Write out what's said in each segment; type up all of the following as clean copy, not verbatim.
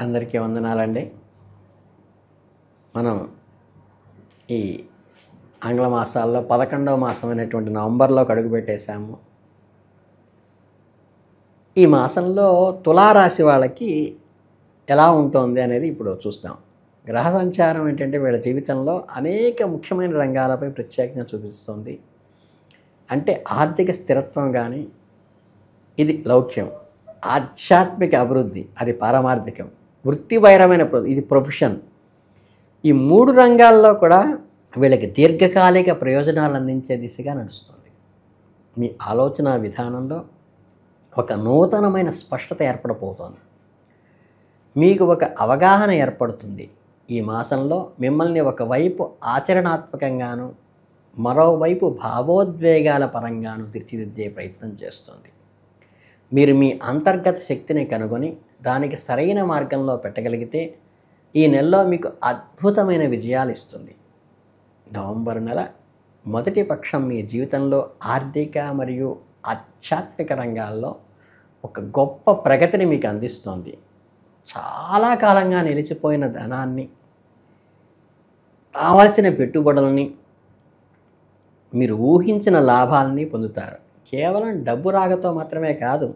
అందరికీ వందనాలండి. మనం ఈ ఆంగ్ల మాసాల్లో 11వ మాసం అయినటువంటి నవంబర్లోకి అడుగుపెట్టేశాము. ఈ మాసంలో తులారాశి వాళ్ళకి ఎలా ఉంటుంది అనేది ఇప్పుడు చూస్తాం. గ్రహ సంచారం ఏంటంటే వీళ్ళ జీవితంలో అనేక ముఖ్యమైన రంగాలపై ప్రత్యేకంగా చూపిస్తుంది. అంటే ఆర్థిక స్థిరత్వం కానీ, ఇది లౌక్యం, ఆధ్యాత్మిక అభివృద్ధి అది పారమార్థికం, వృత్తిపరమైన ఇది ప్రొఫెషన్. ఈ 3 రంగాల్లో కూడా వీళ్ళకి దీర్ఘకాలిక ప్రయోజనాలు అందించే దిశగా నడుస్తుంది. మీ ఆలోచన విధానంలో ఒక నూతనమైన స్పష్టత ఏర్పడబోతోంది. మీకు ఒక అవగాహన ఏర్పడుతుంది. ఈ మాసంలో మిమ్మల్ని ఒకవైపు ఆచరణాత్మకంగాను, మరోవైపు భావోద్వేగాల పరంగాను తీర్చిదిద్దే ప్రయత్నం చేస్తుంది. మీరు మీ అంతర్గత శక్తిని కనుగొని దానికి సరైన మార్గంలో పెట్టగలిగితే ఈ నెలలో మీకు అద్భుతమైన విజయాలు ఇస్తుంది. నవంబర్ నెల మొదటి పక్షం మీ జీవితంలో ఆర్థిక మరియు ఆధ్యాత్మిక రంగాల్లో ఒక గొప్ప ప్రగతిని మీకు అందిస్తుంది. చాలా కాలంగా నిలిచిపోయిన ధనాన్ని, కావలసిన పెట్టుబడులని, మీరు ఊహించిన లాభాలని పొందుతారు. కేవలం డబ్బు రాకతో మాత్రమే కాదు,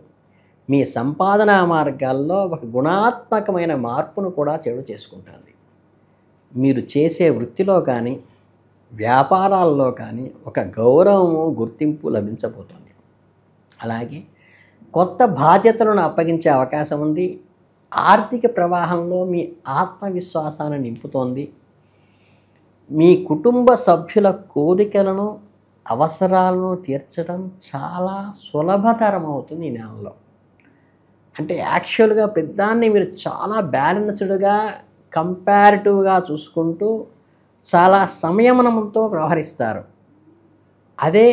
మీ సంపాదనా మార్గాల్లో ఒక గుణాత్మకమైన మార్పును కూడా చేసుకుంటుంది. మీరు చేసే వృత్తిలో కానీ, వ్యాపారాల్లో కానీ ఒక గౌరవము, గుర్తింపు లభించబోతుంది. అలాగే కొత్త బాధ్యతలను అప్పగించే అవకాశం ఉంది. ఆర్థిక ప్రవాహంలో మీ ఆత్మవిశ్వాసాన్ని నింపుతోంది. మీ కుటుంబ సభ్యుల కోరికలను, అవసరాలను తీర్చడం చాలా సులభతరం అవుతుంది ఈ నెలలో. అంటే యాక్చువల్గా పెద్దాన్ని మీరు చాలా బ్యాలెన్స్డ్గా, కంపారిటివ్గా చూసుకుంటూ చాలా సంయమనంతో వ్యవహరిస్తారు. అదే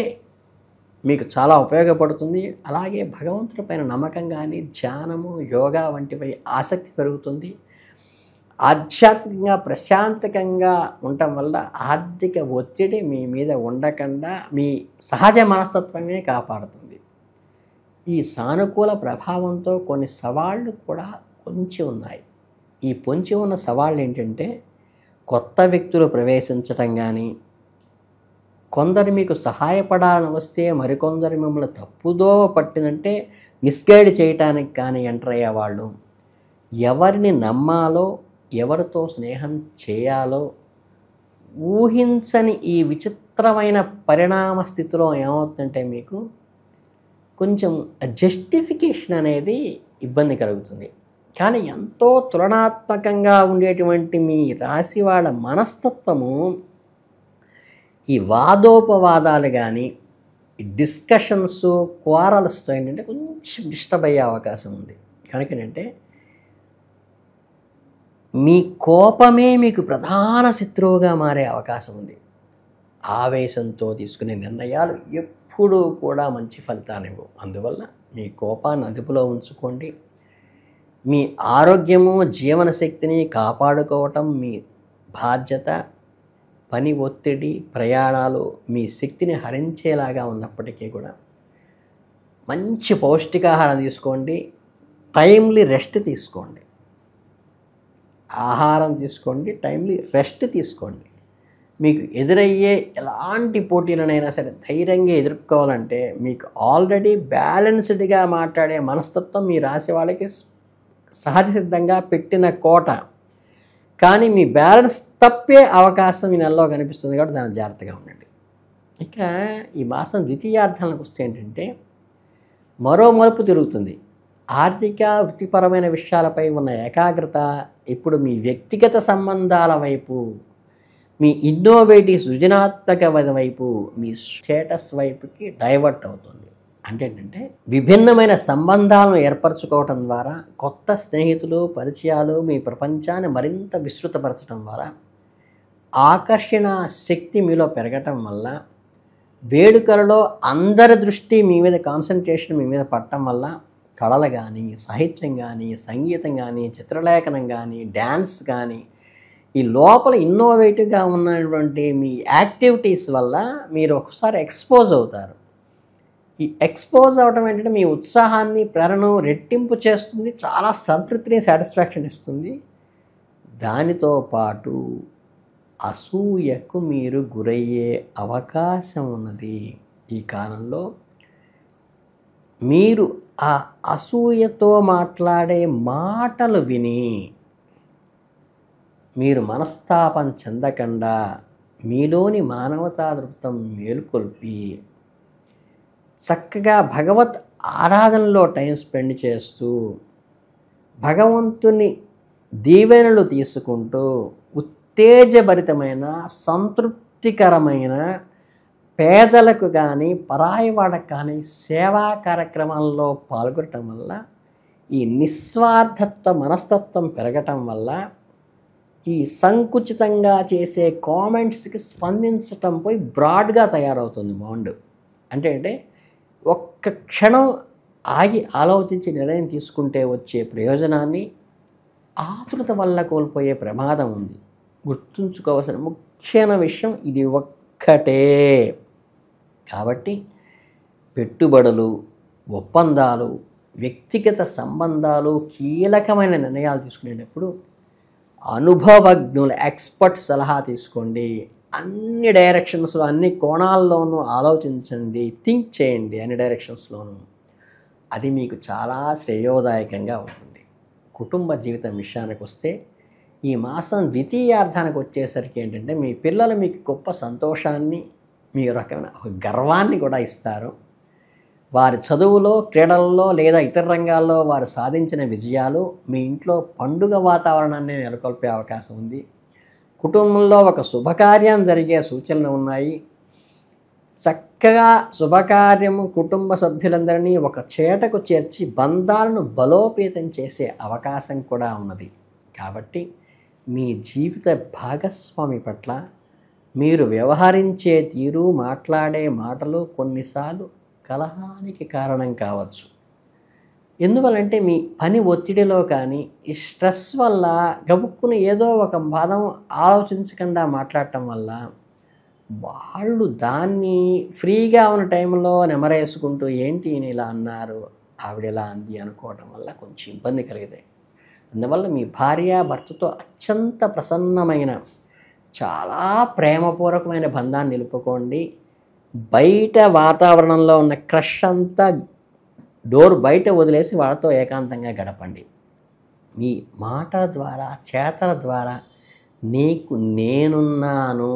మీకు చాలా ఉపయోగపడుతుంది. అలాగే భగవంతుడి పైన నమ్మకం కానీ, ధ్యానము, యోగా వంటిపై ఆసక్తి పెరుగుతుంది. ఆధ్యాత్మికంగా ప్రశాంతకంగా ఉండటం వల్ల ఆర్థిక ఒత్తిడి మీ మీద ఉండకుండా మీ సహజ మనస్తత్వమే కాపాడుతుంది. ఈ సానుకూల ప్రభావంతో కొన్ని సవాళ్ళు కూడా పొంచి ఉన్నాయి. ఈ పొంచి ఉన్న సవాళ్ళు ఏంటంటే కొత్త వ్యక్తులు ప్రవేశించటం కానీ, కొందరు మీకు సహాయపడాలని వస్తే మరికొందరు మిమ్మల్ని తప్పుదో పట్టిందంటే మిస్గైడ్ చేయటానికి కానీ ఎంటర్ అయ్యేవాళ్ళు, ఎవరిని నమ్మాలో, ఎవరితో స్నేహం చేయాలో ఊహించని ఈ విచిత్రమైన పరిణామ స్థితిలో ఏమవుతుందంటే మీకు కొంచెం జస్టిఫికేషన్ అనేది ఇబ్బంది కలుగుతుంది. కానీ ఎంతో తులనాత్మకంగా ఉండేటువంటి మీ రాశి వాళ్ళ మనస్తత్వము ఈ వాదోపవాదాలు కానీ, డిస్కషన్స్, క్వారల్స్తో ఏంటంటే కొంచెం డిస్టర్బ్ అయ్యే అవకాశం ఉంది. కనుక ఏంటంటే మీ కోపమే మీకు ప్రధాన శత్రువుగా మారే అవకాశం ఉంది. ఆవేశంతో తీసుకునే నిర్ణయాలు ఎప్పుడూ కూడా మంచి ఫలితాన్ని ఇవ్వవు. అందువల్ల మీ కోపాన్ని అదుపులో ఉంచుకోండి. మీ ఆరోగ్యము, జీవన శక్తిని కాపాడుకోవటం మీ బాధ్యత. పని ఒత్తిడి, ప్రయాణాలు మీ శక్తిని హరించేలాగా ఉన్నప్పటికీ కూడా మంచి పౌష్టికాహారం తీసుకోండి. టైమ్లీ రెస్ట్ తీసుకోండి. ఆహారం తీసుకోండి, టైమ్లీ రెస్ట్ తీసుకోండి. మీకు ఎదురయ్యే ఎలాంటి పోటీలనైనా సరే ధైర్యంగా ఎదుర్కోవాలంటే మీకు ఆల్రెడీ బ్యాలెన్స్డ్గా మాట్లాడే మనస్తత్వం మీ రాశి వాళ్ళకి సహజ సిద్ధంగా పెట్టిన కోట. కానీ మీ బ్యాలెన్స్ తప్పే అవకాశం ఈ నెలలో కనిపిస్తుంది కాబట్టి దాన్ని జాగ్రత్తగా ఉండండి. ఇక ఈ మాసం ద్వితీయార్థాలకు వస్తే ఏంటంటే మరో మలుపు తిరుగుతుంది. ఆర్థిక, వృత్తిపరమైన విషయాలపై ఉన్న ఏకాగ్రత ఇప్పుడు మీ వ్యక్తిగత సంబంధాల వైపు, మీ ఇన్నోవేటివ్ సృజనాత్మక వైపు, మీ స్టేటస్ వైపుకి డైవర్ట్ అవుతుంది. అంటే ఏంటంటే విభిన్నమైన సంబంధాలను ఏర్పరచుకోవటం ద్వారా, కొత్త స్నేహితులు, పరిచయాలు మీ ప్రపంచాన్ని మరింత విస్తృతపరచడం ద్వారా, ఆకర్షణ శక్తి మీలో పెరగటం వల్ల, వేడుకలలో అందరి దృష్టి మీ మీద, కాన్సన్ట్రేషన్ మీ మీద పడటం వల్ల కళలు కానీ, సాహిత్యం కానీ, సంగీతం కానీ, చిత్రలేఖనం కానీ, డ్యాన్స్ కానీ, ఈ లోపల ఇన్నోవేటివ్గా ఉన్నటువంటి మీ యాక్టివిటీస్ వల్ల మీరు ఒకసారి ఎక్స్పోజ్ అవుతారు. ఈ ఎక్స్పోజ్ అవ్వడం ఏంటంటే మీ ఉత్సాహాన్ని, ప్రేరణను రెట్టింపు చేస్తుంది, చాలా సంతృప్తిని, సాటిస్ఫాక్షన్ ఇస్తుంది. దానితో పాటు అసూయకు మీరు గురయ్యే అవకాశం ఉన్నది. ఈ కాలంలో మీరు ఆ అసూయతో మాట్లాడే మాటలు విని మీరు మనస్తాపం చెందకుండా మీలోని మానవతా దృక్పథం మేలుకొల్పి చక్కగా భగవత్ ఆరాధనలో టైం స్పెండ్ చేస్తూ భగవంతుని దీవెనలు తీసుకుంటూ ఉత్తేజభరితమైన సంతృప్తికరమైన పేదలకు కానీ పరాయి వాళ్ళకు కానీ సేవా కార్యక్రమాల్లో పాల్గొనటం వల్ల ఈ నిస్వార్థత్వ మనస్తత్వం పెరగటం వల్ల ఈ సంకుచితంగా చేసే కామెంట్స్కి స్పందించటం పోయి బ్రాడ్గా తయారవుతుంది మైండ్. అంటే ఒక్క క్షణం ఆగి ఆలోచించి నిర్ణయం తీసుకుంటే వచ్చే ప్రయోజనాన్ని ఆతృత వల్ల కోల్పోయే ప్రమాదం ఉంది. గుర్తుంచుకోవాల్సిన ముఖ్యమైన విషయం ఇది ఒక్కటే. కాబట్టి పెట్టుబడులు, ఒప్పందాలు, వ్యక్తిగత సంబంధాలు, కీలకమైన నిర్ణయాలు తీసుకునేటప్పుడు అనుభవజ్ఞుల ఎక్స్పర్ట్ సలహా తీసుకోండి. అన్ని డైరెక్షన్స్లో, అన్ని కోణాల్లోనూ ఆలోచించండి, థింక్ చేయండి అన్ని డైరెక్షన్స్లోనూ. అది మీకు చాలా శ్రేయోదాయకంగా ఉంటుంది. కుటుంబ జీవితం విషయానికి వస్తే ఈ మాసం ద్వితీయార్థానికి వచ్చేసరికి ఏంటంటే మీ పిల్లలు మీకు గొప్ప సంతోషాన్ని, మీ రకమైన ఒక గర్వాన్ని కూడా ఇస్తారు. వారి చదువులో, క్రీడల్లో లేదా ఇతర రంగాల్లో వారు సాధించిన విజయాలు మీ ఇంట్లో పండుగ వాతావరణాన్ని నెలకొల్పే అవకాశం ఉంది. కుటుంబంలో ఒక శుభకార్యం జరిగే సూచనలు ఉన్నాయి. చక్కగా శుభకార్యము కుటుంబ సభ్యులందరినీ ఒక చేటకు చేర్చి బంధాలను బలోపేతం చేసే అవకాశం కూడా ఉన్నది. కాబట్టి మీ జీవిత భాగస్వామి పట్ల మీరు వ్యవహరించే తీరు, మాట్లాడే మాటలు కొన్నిసార్లు కలహానికి కారణం కావచ్చు. ఎందువల్లంటే మీ పని ఒత్తిడిలో కానీ ఈ స్ట్రెస్ వల్ల గబుక్కుని ఏదో ఒక పదం ఆలోచించకుండా మాట్లాడటం వల్ల వాళ్ళు దాన్ని ఫ్రీగా ఉన్న టైంలో నెమరేసుకుంటూ ఏంటి ఈయన ఇలా అన్నారు, ఆవిడ ఇలా అంది అనుకోవడం వల్ల కొంచెం ఇబ్బంది కలిగితాయి. అందువల్ల మీ భార్య భర్తతో అత్యంత ప్రసన్నమైన, చాలా ప్రేమపూర్వకమైన బంధాన్ని నిలుపుకోండి. బయట వాతావరణంలో ఉన్న క్రష్ అంతా డోర్ బయట వదిలేసి వాళ్ళతో ఏకాంతంగా గడపండి. మీ మాట ద్వారా, చేతల ద్వారా నీకు నేనున్నాను,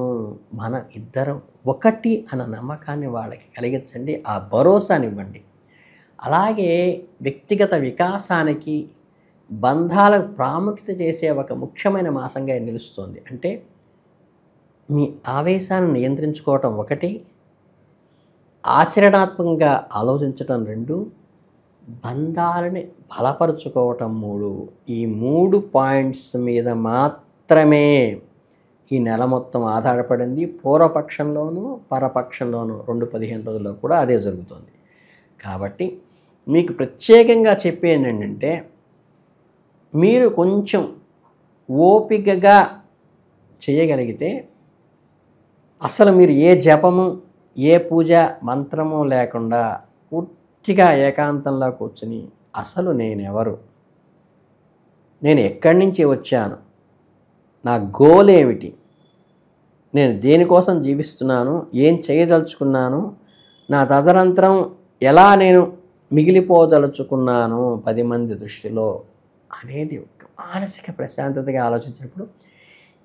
మన ఇద్దరం ఒకటి అన్న నమ్మకాన్ని వాళ్ళకి కలిగించండి, ఆ భరోసానివ్వండి. అలాగే వ్యక్తిగత వికాసానికి, బంధాలకు ప్రాముఖ్యత చేసే ఒక ముఖ్యమైన మాసంగా నిలుస్తుంది. అంటే మీ ఆవేశాన్ని నియంత్రించుకోవటం ఒకటి, ఆచరణాత్మకంగా ఆలోచించటం రెండు, బంధాలని బలపరుచుకోవటం మూడు. ఈ 3 పాయింట్స్ మీద మాత్రమే ఈ నెల మొత్తం ఆధారపడింది. పూర్వపక్షంలోనూ పరపక్షంలోనూ 2-15 రోజుల్లో కూడా అదే జరుగుతుంది. కాబట్టి మీకు ప్రత్యేకంగా చెప్పేది ఏంటంటే మీరు కొంచెం ఓపికగా చేయగలిగితే అసలు మీరు ఏ జపము, ఏ పూజ మంత్రము లేకుండా పూర్తిగా ఏకాంతంలో కూర్చుని అసలు నేనెవరు, నేను ఎక్కడి నుంచి వచ్చాను, నా గోల్ ఏమిటి, నేను దేనికోసం జీవిస్తున్నాను, ఏం చేయదలుచుకున్నాను, నా తదనంతరం ఎలా నేను మిగిలిపోదలుచుకున్నాను 10 మంది దృష్టిలో అనేది ఒక మానసిక ప్రశాంతతగా ఆలోచించినప్పుడు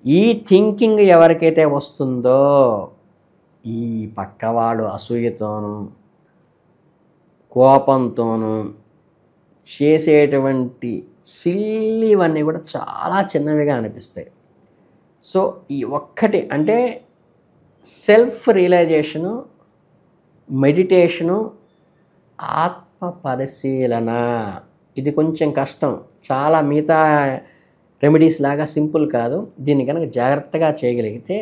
ఈ థింకింగ్ ఎవరికైతే వస్తుందో ఈ పక్కవాడు అసూయతోనూ కోపంతోనూ చేసేటువంటి సిల్లీవన్నీ కూడా చాలా చిన్నవిగా అనిపిస్తాయి. సో ఈ ఒక్కటి అంటే సెల్ఫ్ రియలైజేషను, మెడిటేషను, ఆత్మ పరిశీలన. ఇది కొంచెం కష్టం, చాలా మిగతా రెమెడీస్ లాగా సింపుల్ కాదు. దీన్ని కనుక జాగ్రత్తగా చేయగలిగితే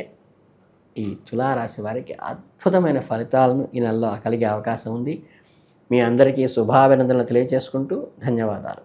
ఈ తులారాశి వారికి అద్భుతమైన ఫలితాలను ఈ నెలలో కలిగే అవకాశం ఉంది. మీ అందరికీ శుభాభినందనలు తెలియజేసుకుంటూ ధన్యవాదాలు.